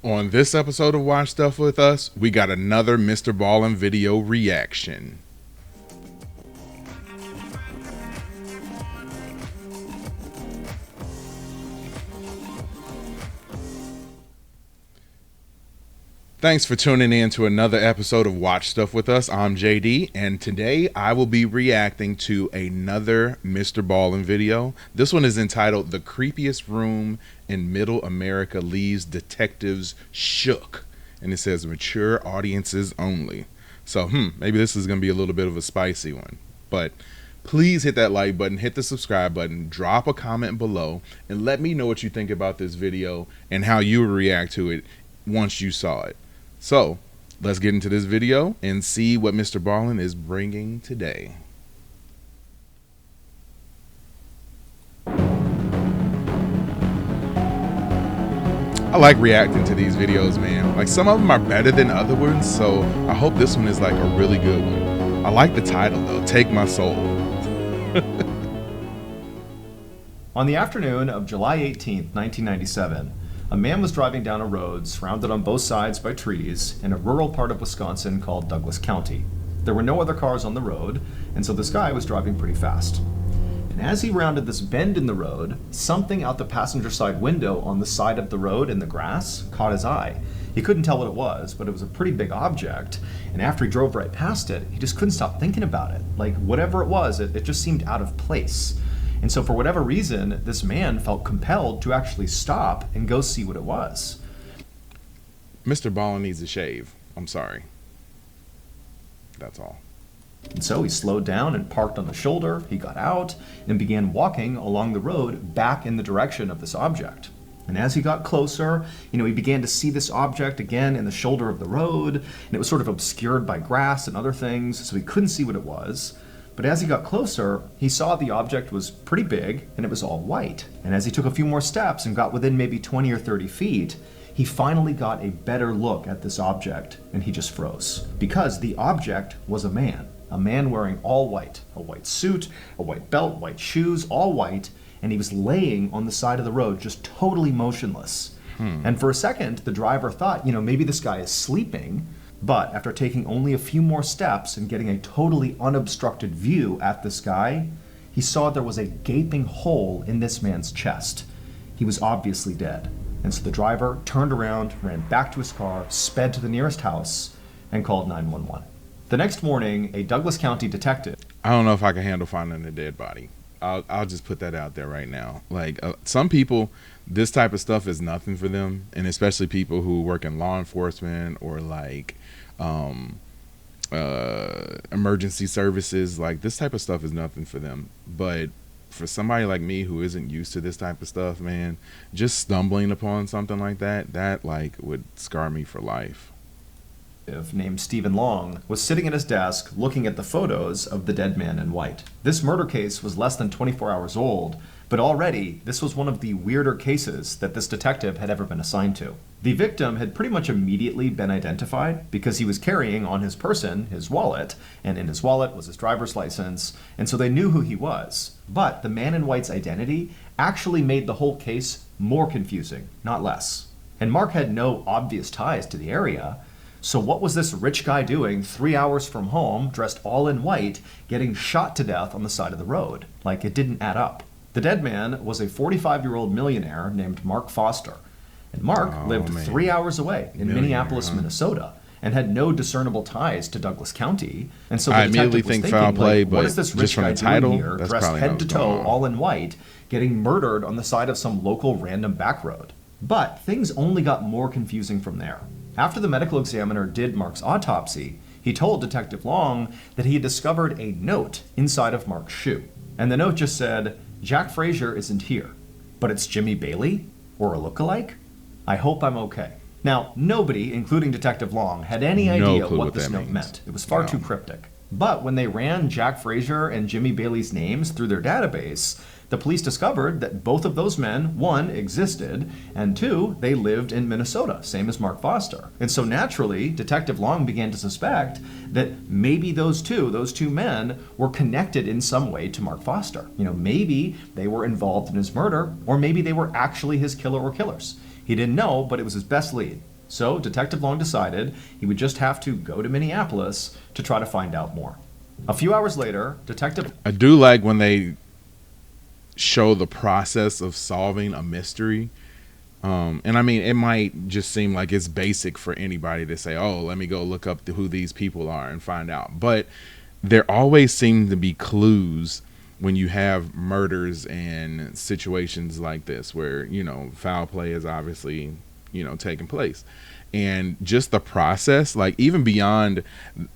On this episode of Watch Stuff With Us, we got another MrBallen video reaction. Thanks for tuning in to another episode of Watch Stuff With Us. I'm JD, and today I will be reacting to another MrBallen video. This one is entitled "The Creepiest Room in Middle America Leaves Detectives Shook," and it says mature audiences only. So, maybe this is going to be a little bit of a spicy one. But please hit that like button, hit the subscribe button, drop a comment below, and let me know what you think about this video and how you would react to it once you saw it. So, let's get into this video and see what MrBallen is bringing today. I like reacting to these videos, man. Like, some of them are better than other ones, so I hope this one is like a really good one. I like the title though, "Take My Soul." On the afternoon of July 18th, 1997, a man was driving down a road surrounded on both sides by trees in a rural part of Wisconsin called Douglas County. There were no other cars on the road, and so this guy was driving pretty fast. And as he rounded this bend in the road, something out the passenger side window on the side of the road in the grass caught his eye. He couldn't tell what it was, but it was a pretty big object, and after he drove right past it, he just couldn't stop thinking about it. Like, whatever it was, it just seemed out of place. And so for whatever reason, this man felt compelled to actually stop and go see what it was. MrBallen needs a shave. I'm sorry. That's all. And so he slowed down and parked on the shoulder. He got out and began walking along the road back in the direction of this object. And as he got closer, he began to see this object again in the shoulder of the road, and it was sort of obscured by grass and other things, so he couldn't see what it was. But as he got closer, he saw the object was pretty big and it was all white. And as he took a few more steps and got within maybe 20 or 30 feet, he finally got a better look at this object, and he just froze. Because the object was a man wearing all white, a white suit, a white belt, white shoes, all white, and he was laying on the side of the road just totally motionless. And for a second, the driver thought, maybe this guy is sleeping. But after taking only a few more steps and getting a totally unobstructed view at this guy, he saw there was a gaping hole in this man's chest. He was obviously dead. And so the driver turned around, ran back to his car, sped to the nearest house, and called 911. The next morning, a Douglas County detective... I don't know if I can handle finding a dead body. I'll just put that out there right now. Like, some people, this type of stuff is nothing for them, and especially people who work in law enforcement or like emergency services. Like, this type of stuff is nothing for them. But for somebody like me who isn't used to this type of stuff, man, just stumbling upon something like that like would scar me for life. Named Stephen Long was sitting at his desk looking at the photos of the dead man in white. This murder case was less than 24 hours old, but already this was one of the weirder cases that this detective had ever been assigned to. The victim had pretty much immediately been identified because he was carrying on his person his wallet, and in his wallet was his driver's license, and so they knew who he was. But the man in white's identity actually made the whole case more confusing, not less. And Mark had no obvious ties to the area. So what was this rich guy doing 3 hours from home, dressed all in white, getting shot to death on the side of the road? Like, it didn't add up. The dead man was a 45-year-old millionaire named Mark Foster. And Mark lived 3 hours away in Minneapolis, Minnesota, and had no discernible ties to Douglas County. And so the detective was thinking, foul play, what is this rich guy doing here, dressed head to toe, all in white, getting murdered on the side of some local random back road? But things only got more confusing from there. After the medical examiner did Mark's autopsy, he told Detective Long that he had discovered a note inside of Mark's shoe. And the note just said, "Jack Frazier isn't here, but it's Jimmy Bailey, or a lookalike? I hope I'm okay." Now, nobody, including Detective Long, had any idea what this note meant. It was far too cryptic. But when they ran Jack Frazier and Jimmy Bailey's names through their database, the police discovered that both of those men, one, existed, and two, they lived in Minnesota, same as Mark Foster. And so naturally, Detective Long began to suspect that maybe those two men were connected in some way to Mark Foster. Maybe they were involved in his murder, or maybe they were actually his killer or killers. He didn't know, but it was his best lead. So Detective Long decided he would just have to go to Minneapolis to try to find out more. A few hours later, I do like when they show the process of solving a mystery. And I mean, it might just seem like it's basic for anybody to say, oh, let me go look up who these people are and find out. But there always seem to be clues when you have murders and situations like this where, you know, foul play is obviously, you know, taking place. And just the process, like even beyond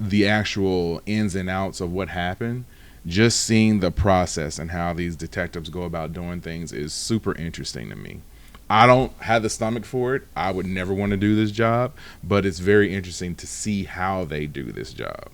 the actual ins and outs of what happened, just seeing the process and how these detectives go about doing things is super interesting to me. I don't have the stomach for it. I would never want to do this job, but it's very interesting to see how they do this job.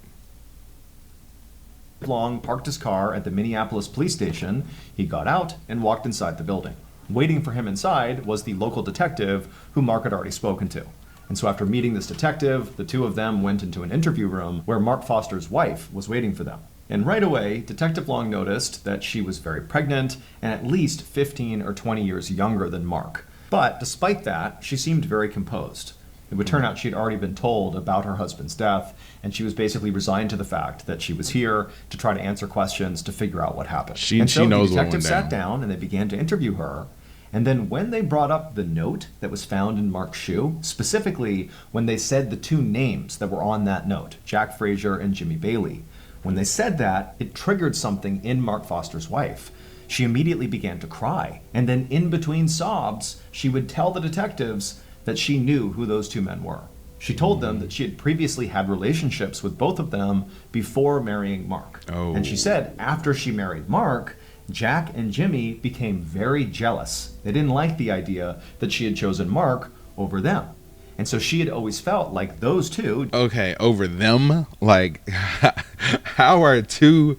Long parked his car at the Minneapolis police station. He got out and walked inside the building. Waiting for him inside was the local detective who Mark had already spoken to. And so after meeting this detective, the two of them went into an interview room where Mark Foster's wife was waiting for them. And right away, Detective Long noticed that she was very pregnant and at least 15 or 20 years younger than Mark. But despite that, she seemed very composed. It would turn out she'd already been told about her husband's death, and she was basically resigned to the fact that she was here to try to answer questions to figure out what happened. She knows the what went detective sat down. down and they began to interview her. And then when they brought up the note that was found in Mark's shoe, specifically when they said the two names that were on that note, Jack Frazier and Jimmy Bailey, when they said that, it triggered something in Mark Foster's wife. She immediately began to cry, and then in between sobs, she would tell the detectives that she knew who those two men were. She told them that she had previously had relationships with both of them before marrying Mark. Oh. And she said after she married Mark, Jack and Jimmy became very jealous. They didn't like the idea that she had chosen Mark over them. And so she had always felt like those two. Okay, over them? Like, how are two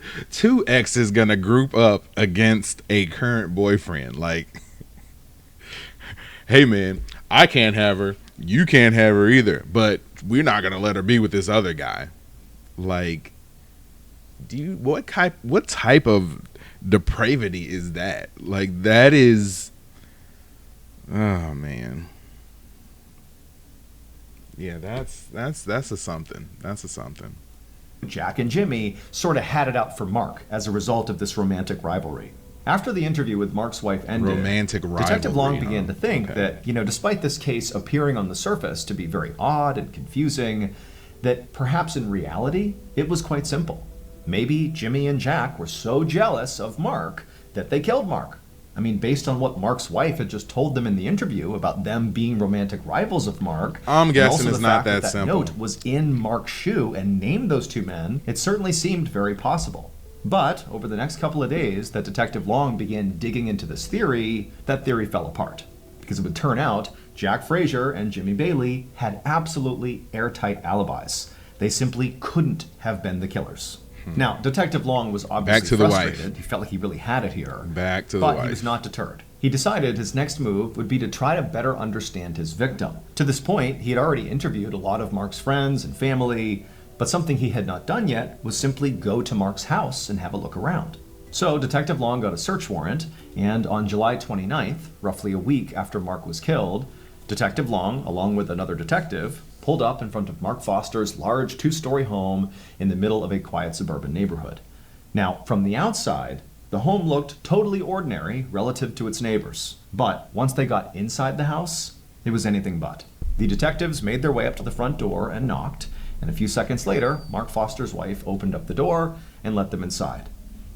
exes gonna group up against a current boyfriend? Like, hey man, I can't have her, you can't have her either, but we're not gonna let her be with this other guy. Like, what type of depravity is that? Like, that is, oh man. Yeah, that's a something. That's a something. Jack and Jimmy sort of had it out for Mark as a result of this romantic rivalry. After the interview with Mark's wife ended, Romantic rivalry, Detective Long huh? began to think that, despite this case appearing on the surface to be very odd and confusing, that perhaps in reality, it was quite simple. Maybe Jimmy and Jack were so jealous of Mark that they killed Mark. I mean, based on what Mark's wife had just told them in the interview about them being romantic rivals of Mark, I'm guessing and also it's the not fact that that simple. note was in Mark's shoe and named those two men, it certainly seemed very possible. But over the next couple of days that Detective Long began digging into this theory, that theory fell apart. Because it would turn out Jack Frazier and Jimmy Bailey had absolutely airtight alibis. They simply couldn't have been the killers. Now, Detective Long was obviously Back to the frustrated. wife. He felt like he really had it here. Back to the But wife. he was not deterred. He decided his next move would be to try to better understand his victim. To this point, he had already interviewed a lot of Mark's friends and family, but something he had not done yet was simply go to Mark's house and have a look around. So Detective Long got a search warrant, and on July 29th, roughly a week after Mark was killed, Detective Long, along with another detective, pulled up in front of Mark Foster's large two-story home in the middle of a quiet suburban neighborhood. Now, from the outside, the home looked totally ordinary relative to its neighbors. But once they got inside the house, it was anything but. The detectives made their way up to the front door and knocked, and a few seconds later, Mark Foster's wife opened up the door and let them inside.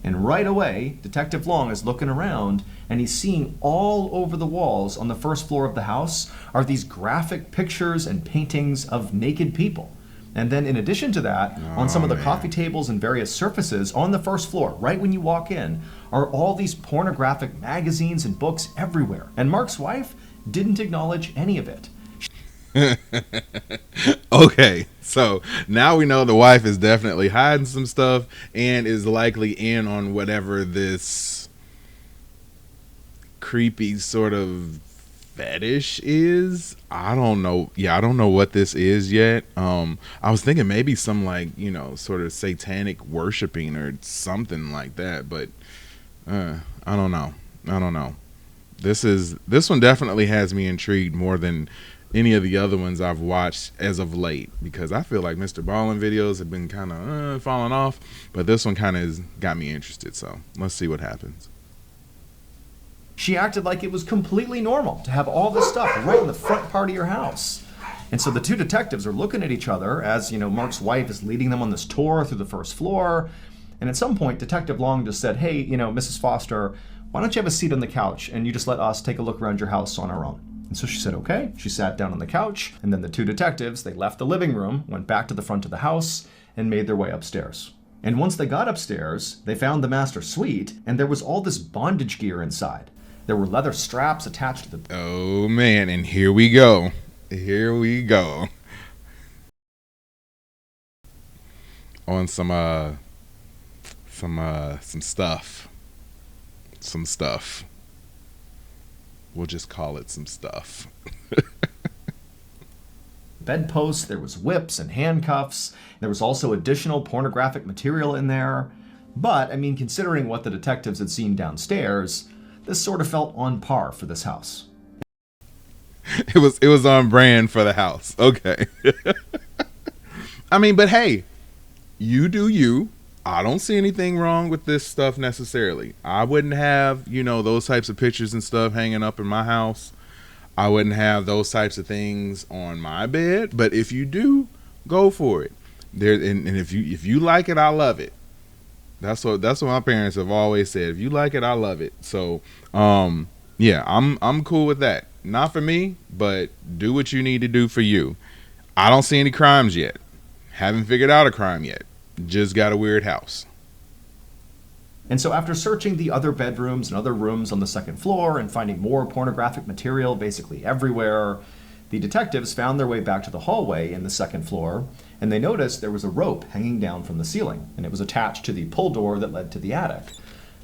And right away, Detective Long is looking around, and he's seeing all over the walls on the first floor of the house are these graphic pictures and paintings of naked people. And then in addition to that, on some of the coffee tables and various surfaces on the first floor, right when you walk in, are all these pornographic magazines and books everywhere. And Mark's wife didn't acknowledge any of it. Okay, so now we know the wife is definitely hiding some stuff and is likely in on whatever this creepy sort of fetish is. I don't know. Yeah, I don't know what this is yet. I was thinking maybe some sort of satanic worshiping or something like that, but I don't know. This one definitely has me intrigued more than any of the other ones I've watched as of late, because I feel like MrBallen videos have been kind of falling off, but this one kind of got me interested. So let's see what happens. She acted like it was completely normal to have all this stuff right in the front part of your house. And so the two detectives are looking at each other as, Mark's wife is leading them on this tour through the first floor. And at some point, Detective Long just said, hey, Mrs. Foster, why don't you have a seat on the couch and you just let us take a look around your house on our own? And so she said, okay. She sat down on the couch, and then the two detectives, they left the living room, went back to the front of the house, and made their way upstairs. And once they got upstairs, they found the master suite, and there was all this bondage gear inside. There were leather straps attached to the... Oh, man, and here we go. Here we go. On some stuff. Some stuff. We'll just call it some stuff. Bedposts, there was whips and handcuffs. There was also additional pornographic material in there. But, considering what the detectives had seen downstairs, this sort of felt on par for this house. It was on brand for the house. Okay. But hey, you do you. I don't see anything wrong with this stuff necessarily. I wouldn't have, those types of pictures and stuff hanging up in my house. I wouldn't have those types of things on my bed. But if you do, go for it. And if you like it, I love it. That's what my parents have always said. If you like it, I love it. So, yeah, I'm cool with that. Not for me, but do what you need to do for you. I don't see any crimes yet. Haven't figured out a crime yet. Just got a weird house. And so after searching the other bedrooms and other rooms on the second floor and finding more pornographic material basically everywhere, the detectives found their way back to the hallway in the second floor, and they noticed there was a rope hanging down from the ceiling, and it was attached to the pull door that led to the attic.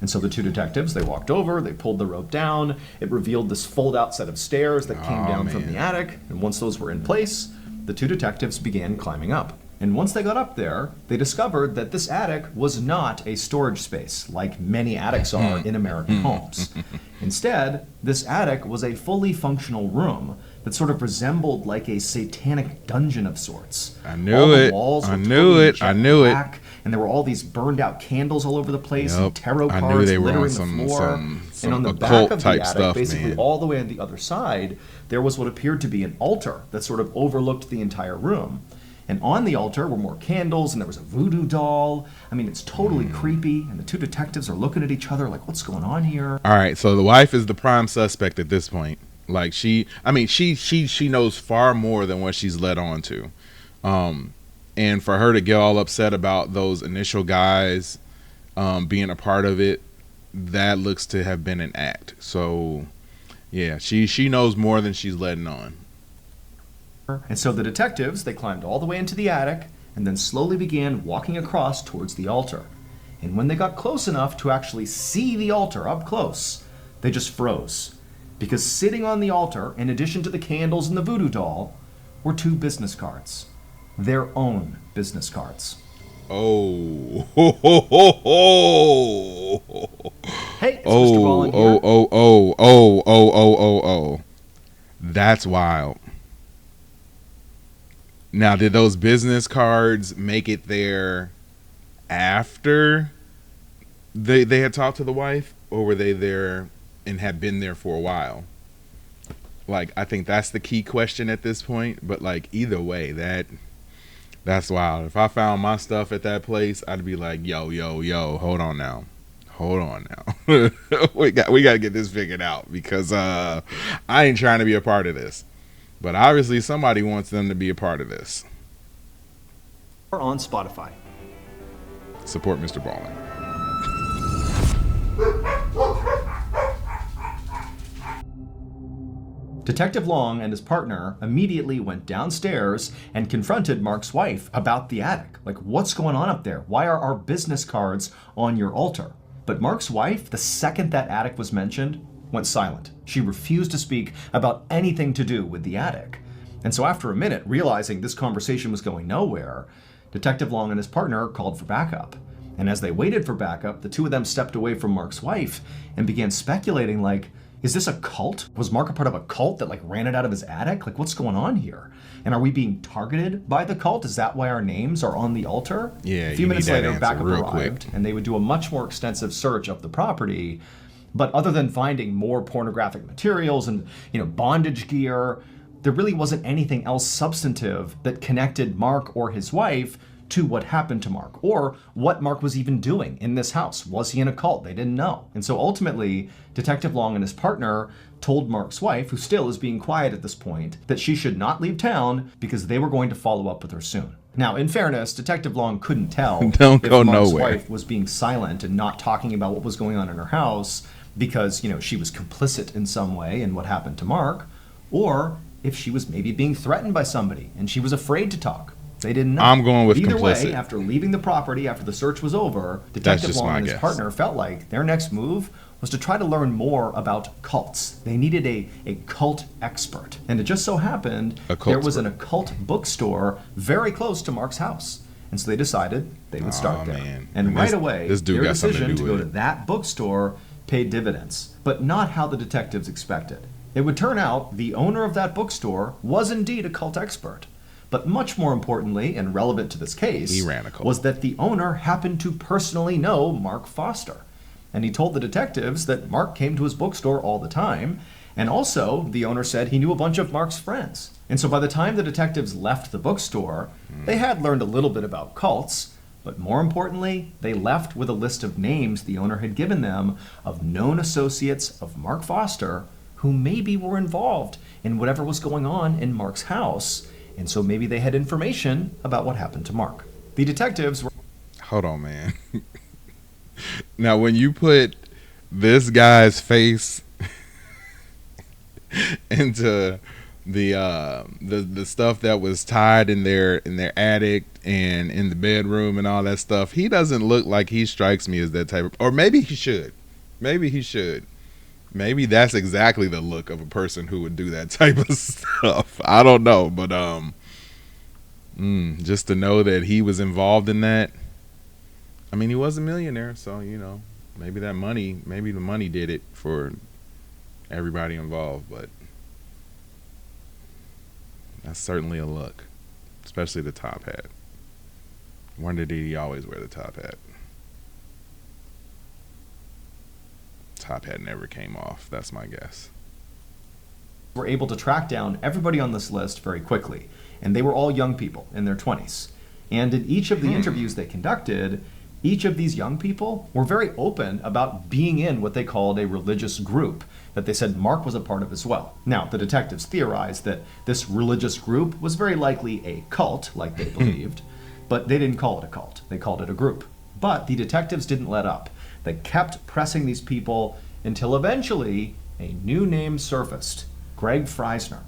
And so the two detectives, they walked over, they pulled the rope down, it revealed this fold-out set of stairs that came down from the attic, and once those were in place, the two detectives began climbing up. And once they got up there, they discovered that this attic was not a storage space, like many attics are in American homes. Instead, this attic was a fully functional room that sort of resembled like a satanic dungeon of sorts. I knew it. I knew it. And there were all these burned out candles all over the place, Yep. and tarot I cards knew they were littering on the floor. some And on the back occult of the type attic, stuff, basically man. all the way on the other side, there was what appeared to be an altar that sort of overlooked the entire room. And on the altar were more candles, and there was a voodoo doll. It's totally creepy, and the two detectives are looking at each other like, what's going on here? All right, so the wife is the prime suspect at this point. Like she knows far more than what she's led on to. And for her to get all upset about those initial guys being a part of it, that looks to have been an act. So, yeah, she knows more than she's letting on. And so the detectives, they climbed all the way into the attic and then slowly began walking across towards the altar. And when they got close enough to actually see the altar up close, they just froze. Because sitting on the altar, in addition to the candles and the voodoo doll, were two business cards. Their own business cards. Oh. Hey, it's Mr. Ballen here. Oh. That's wild. Now, did those business cards make it there after they had talked to the wife, or were they there and had been there for a while? Like, I think that's the key question at this point. But like, either way, that's wild. If I found my stuff at that place, I'd be like, yo, hold on now. we got to get this figured out, because I ain't trying to be a part of this. But obviously somebody wants them to be a part of this. Or on Spotify. Support MrBallen. Detective Long and his partner immediately went downstairs and confronted Mark's wife about the attic. Like, what's going on up there? Why are our business cards on your altar? But Mark's wife, the second that attic was mentioned, went silent. She refused to speak about anything to do with the attic. And so after a minute, realizing this conversation was going nowhere, Detective Long and his partner called for backup. And as they waited for backup, the two of them stepped away from Mark's wife and began speculating like, Is this a cult? Was Mark a part of a cult that like ran it out of his attic? Like, what's going on here? And are we being targeted by the cult? Is that why our names are on the altar? Yeah, a few minutes later, backup arrived, and they would do a much more extensive search of the property. But other than finding more pornographic materials and, bondage gear, there really wasn't anything else substantive that connected Mark or his wife to what happened to Mark, or what Mark was even doing in this house. Was he in a cult? They didn't know. And so ultimately, Detective Long and his partner told Mark's wife, who still is being quiet at this point, that she should not leave town because they were going to follow up with her soon. Now, in fairness, Detective Long couldn't tell if Mark's wife was being silent and not talking about what was going on in her house because, she was complicit in some way in what happened to Mark, or if she was maybe being threatened by somebody and she was afraid to talk. They didn't know. I'm going with Either complicit. way, after leaving the property, after the search was over, Detective Long and his partner felt like their next move was to try to learn more about cults. They needed a cult expert. And it just so happened there was an occult bookstore very close to Mark's house. And so they decided they would start there. Man. And right away, this dude their got something decision to do to with go to that bookstore paid dividends, but not how the detectives expected. It would turn out the owner of that bookstore was indeed a cult expert. But much more importantly, and relevant to this case, he ran a cult. Was that the owner happened to personally know Mark Foster. And he told the detectives that Mark came to his bookstore all the time, and also the owner said he knew a bunch of Mark's friends. And so by the time the detectives left the bookstore, they had learned a little bit about cults, but more importantly, they left with a list of names the owner had given them of known associates of Mark Foster who maybe were involved in whatever was going on in Mark's house. And so maybe they had information about what happened to Mark. The detectives were... Hold on, man. Now, when you put this guy's face into the stuff that was tied in their attic and in the bedroom and all that stuff, he doesn't look like he strikes me as that type of... Or maybe he should. Maybe that's exactly the look of a person who would do that type of stuff. I don't know, but just to know that he was involved in that. I mean, he was a millionaire, so maybe the money did it for everybody involved. But that's certainly a look, especially the top hat. Wonder did he always wear the top hat? Top hat never came off. That's my guess. Were able to track down everybody on this list very quickly, and they were all young people in their 20s. And in each of the interviews they conducted, each of these young people were very open about being in what they called a religious group that they said Mark was a part of as well. Now, the detectives theorized that this religious group was very likely a cult, like they believed, but they didn't call it a cult. They called it a group. But the detectives didn't let up. They kept pressing these people until eventually a new name surfaced, Greg Freisner.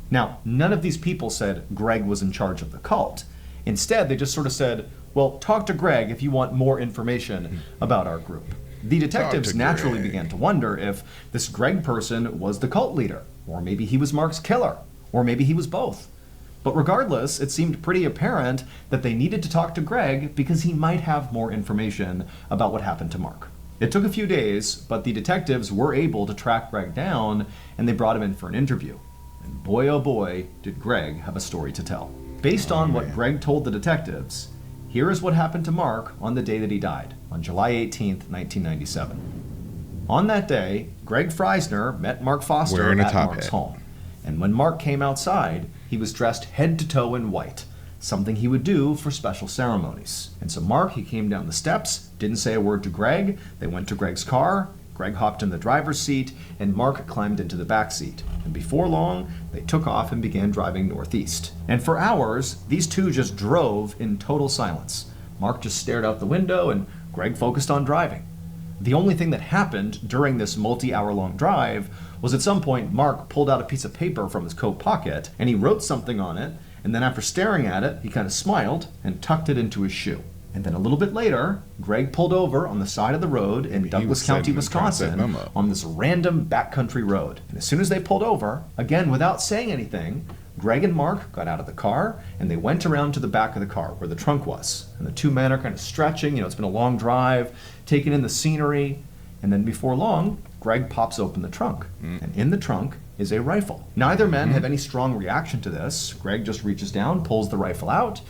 Now, none of these people said Greg was in charge of the cult. Instead, they just sort of said, well, talk to Greg if you want more information about our group. The detectives naturally began to wonder if this Greg person was the cult leader, or maybe he was Mark's killer, or maybe he was both. But regardless, it seemed pretty apparent that they needed to talk to Greg because he might have more information about what happened to Mark. It took a few days, but the detectives were able to track Greg down, and they brought him in for an interview. And boy, oh boy, did Greg have a story to tell. Based on what Greg told the detectives, here is what happened to Mark on the day that he died, on July 18th, 1997. On that day, Greg Freisner met Mark Foster at Mark's home. And when Mark came outside, he was dressed head to toe in white, something he would do for special ceremonies. And so Mark, he came down the steps, didn't say a word to Greg. They went to Greg's car. Greg hopped in the driver's seat, and Mark climbed into the back seat. And before long, they took off and began driving northeast. And for hours, these two just drove in total silence. Mark just stared out the window, and Greg focused on driving. The only thing that happened during this multi-hour-long drive was at some point Mark pulled out a piece of paper from his coat pocket, and he wrote something on it, and then after staring at it, he kind of smiled and tucked it into his shoe. And then a little bit later, Greg pulled over on the side of the road in Douglas County, Wisconsin, on this random backcountry road. And as soon as they pulled over, again without saying anything, Greg and Mark got out of the car, and they went around to the back of the car where the trunk was. And the two men are kind of stretching, it's been a long drive, taking in the scenery. And then before long, Greg pops open the trunk, and in the trunk is a rifle. Neither men have any strong reaction to this. Greg just reaches down, pulls the rifle out,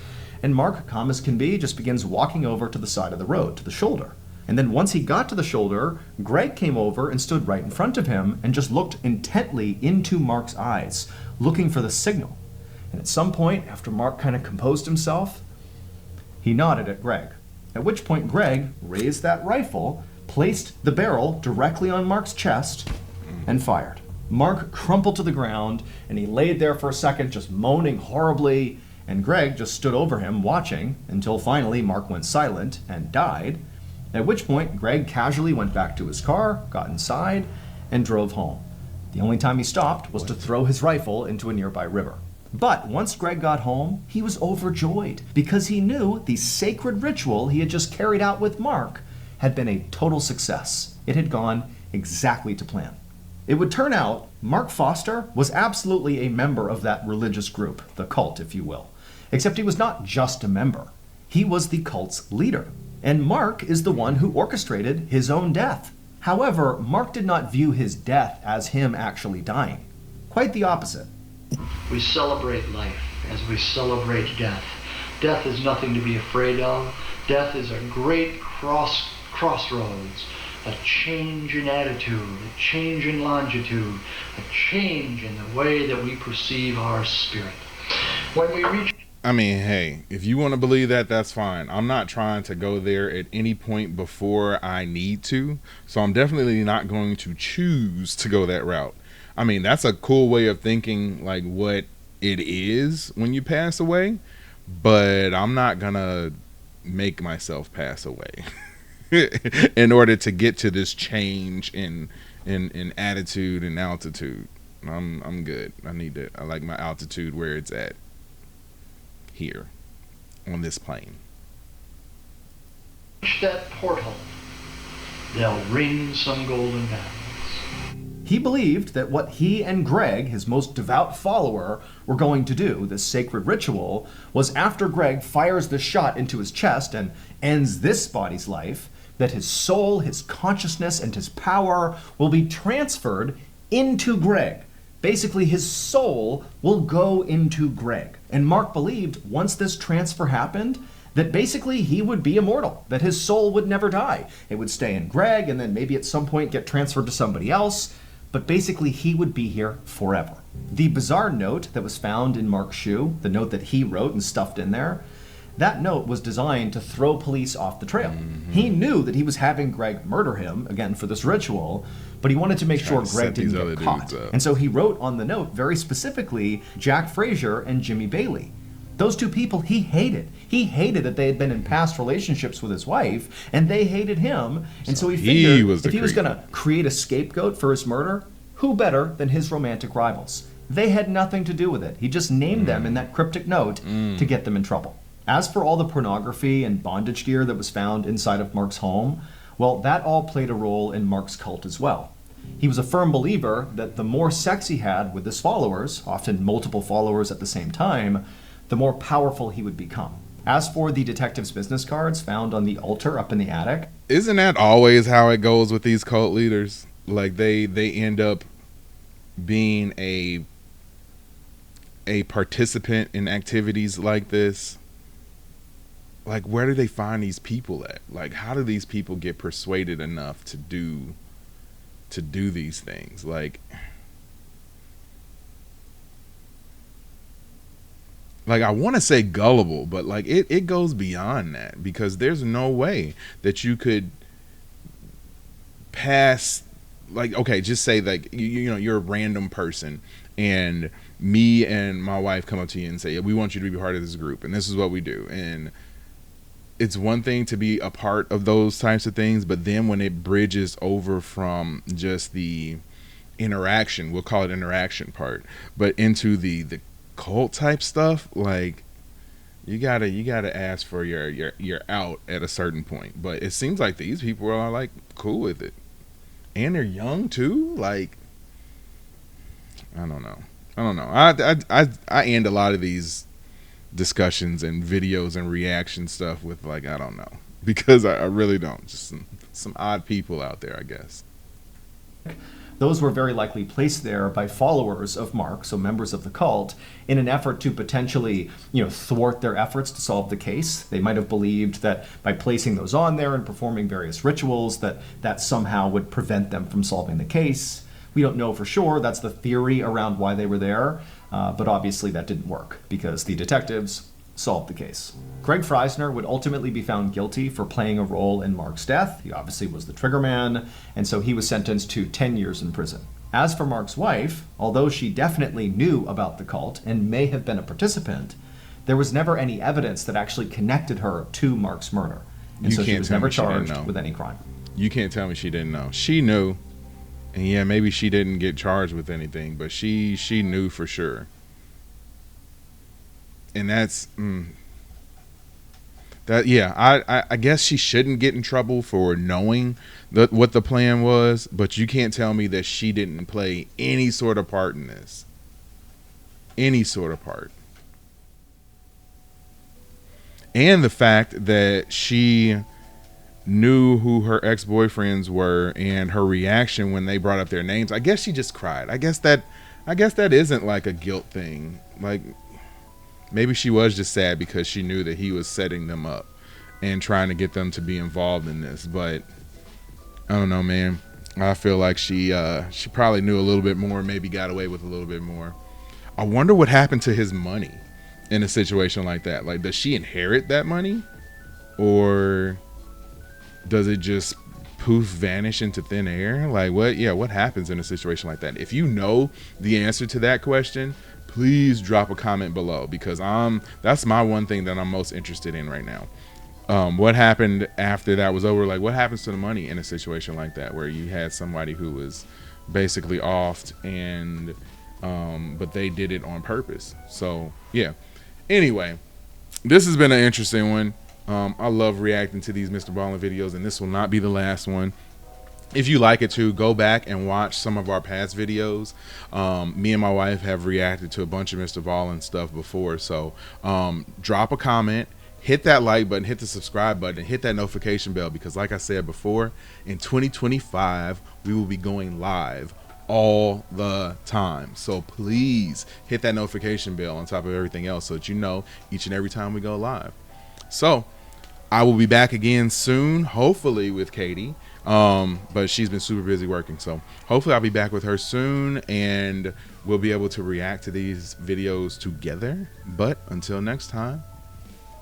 and Mark, calm as can be, just begins walking over to the side of the road, to the shoulder. And then once he got to the shoulder, Greg came over and stood right in front of him and just looked intently into Mark's eyes, looking for the signal. And at some point, after Mark kind of composed himself, he nodded at Greg. At which point Greg raised that rifle, placed the barrel directly on Mark's chest, and fired. Mark crumpled to the ground, and he laid there for a second just moaning horribly, and Greg just stood over him watching until finally Mark went silent and died, at which point Greg casually went back to his car, got inside, and drove home. The only time he stopped was to throw his rifle into a nearby river. But once Greg got home, he was overjoyed because he knew the sacred ritual he had just carried out with Mark had been a total success. It had gone exactly to plan. It would turn out Mark Foster was absolutely a member of that religious group, the cult, if you will. Except he was not just a member. He was the cult's leader. And Mark is the one who orchestrated his own death. However, Mark did not view his death as him actually dying. Quite the opposite. We celebrate life as we celebrate death. Death is nothing to be afraid of. Death is a great crossroads, a change in attitude, a change in longitude, a change in the way that we perceive our spirit. When we reach I mean, hey, if you want to believe that, that's fine. I'm not trying to go there at any point before I need to, so I'm definitely not going to choose to go that route. I mean, that's a cool way of thinking, like, what it is when you pass away, but I'm not gonna make myself pass away in order to get to this change in attitude and altitude. I'm good. I like my altitude where it's at. Here on this plane. that porthole, they'll ring some golden bells. He believed that what he and Greg, his most devout follower, were going to do, this sacred ritual, was after Greg fires the shot into his chest and ends this body's life, that his soul, his consciousness, and his power will be transferred into Greg. Basically, his soul will go into Greg. And Mark believed once this transfer happened, that basically he would be immortal, that his soul would never die. It would stay in Greg and then maybe at some point get transferred to somebody else, but basically he would be here forever. The bizarre note that was found in Mark's shoe, the note that he wrote and stuffed in there, that note was designed to throw police off the trail. Mm-hmm. He knew that he was having Greg murder him, again, for this ritual, but he wanted to make sure Greg didn't get caught. And so he wrote on the note, very specifically, Jack Frazier and Jimmy Bailey. Those two people he hated. He hated that they had been in past relationships with his wife, and they hated him. And so he figured if he was going to create a scapegoat for his murder, who better than his romantic rivals? They had nothing to do with it. He just named them in that cryptic note to get them in trouble. As for all the pornography and bondage gear that was found inside of Mark's home, well, that all played a role in Mark's cult as well. He was a firm believer that the more sex he had with his followers, often multiple followers at the same time, the more powerful he would become. As for the detective's business cards found on the altar up in the attic, isn't that always how it goes with these cult leaders? Like they end up being a participant in activities like this. Like, where do they find these people at? Like, how do these people get persuaded enough to do these things? Like I want to say gullible, but like it goes beyond that, because there's no way that you could pass, like, okay, just say like you know you're a random person and me and my wife come up to you and say, we want you to be part of this group and this is what we do. And it's one thing to be a part of those types of things, but then when it bridges over from just the interaction, we'll call it interaction part, but into the cult type stuff, like you gotta ask for your out at a certain point. But it seems like these people are like cool with it, and they're young too. Like I don't know. I end a lot of these discussions and videos and reaction stuff with like I don't know, because I really don't. Just some odd people out there, I guess. those were very likely placed there by followers of Mark, so members of the cult, in an effort to potentially, thwart their efforts to solve the case. They might have believed that by placing those on there and performing various rituals, that somehow would prevent them from solving the case. We don't know for sure. That's the theory around why they were there, but obviously that didn't work because the detectives solved the case. Greg Freisner would ultimately be found guilty for playing a role in Mark's death. He obviously was the trigger man, and so he was sentenced to 10 years in prison. As for Mark's wife, although she definitely knew about the cult and may have been a participant, there was never any evidence that actually connected her to Mark's murder. And so she was never charged with any crime. You can't tell me she didn't know. She knew. And yeah, maybe she didn't get charged with anything, but she knew for sure. And that's I guess she shouldn't get in trouble for knowing what the plan was, but you can't tell me that she didn't play any sort of part in this. Any sort of part. And the fact that she knew who her ex-boyfriends were and her reaction when they brought up their names, I guess she just cried. I guess that isn't like a guilt thing. Like, maybe she was just sad because she knew that he was setting them up and trying to get them to be involved in this. But I don't know, man. I feel like she probably knew a little bit more, maybe got away with a little bit more. I wonder what happened to his money in a situation like that. Like, does she inherit that money? Or does it just poof vanish into thin air? Like, what happens in a situation like that? If you know the answer to that question, please drop a comment below, because that's my one thing that I'm most interested in right now. What happened after that was over? Like, what happens to the money in a situation like that, where you had somebody who was basically offed and but they did it on purpose? So yeah. Anyway, this has been an interesting one. I love reacting to these MrBallen videos, and this will not be the last one. If you like it too, go back and watch some of our past videos. Me and my wife have reacted to a bunch of MrBallen stuff before, so drop a comment, hit that like button, hit the subscribe button, hit that notification bell, because like I said before, in 2025 we will be going live all the time. So please hit that notification bell on top of everything else so that you know each and every time we go live. So I will be back again soon, hopefully with Katie. But she's been super busy working, so hopefully I'll be back with her soon and we'll be able to react to these videos together. But until next time,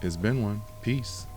it's been one. Peace.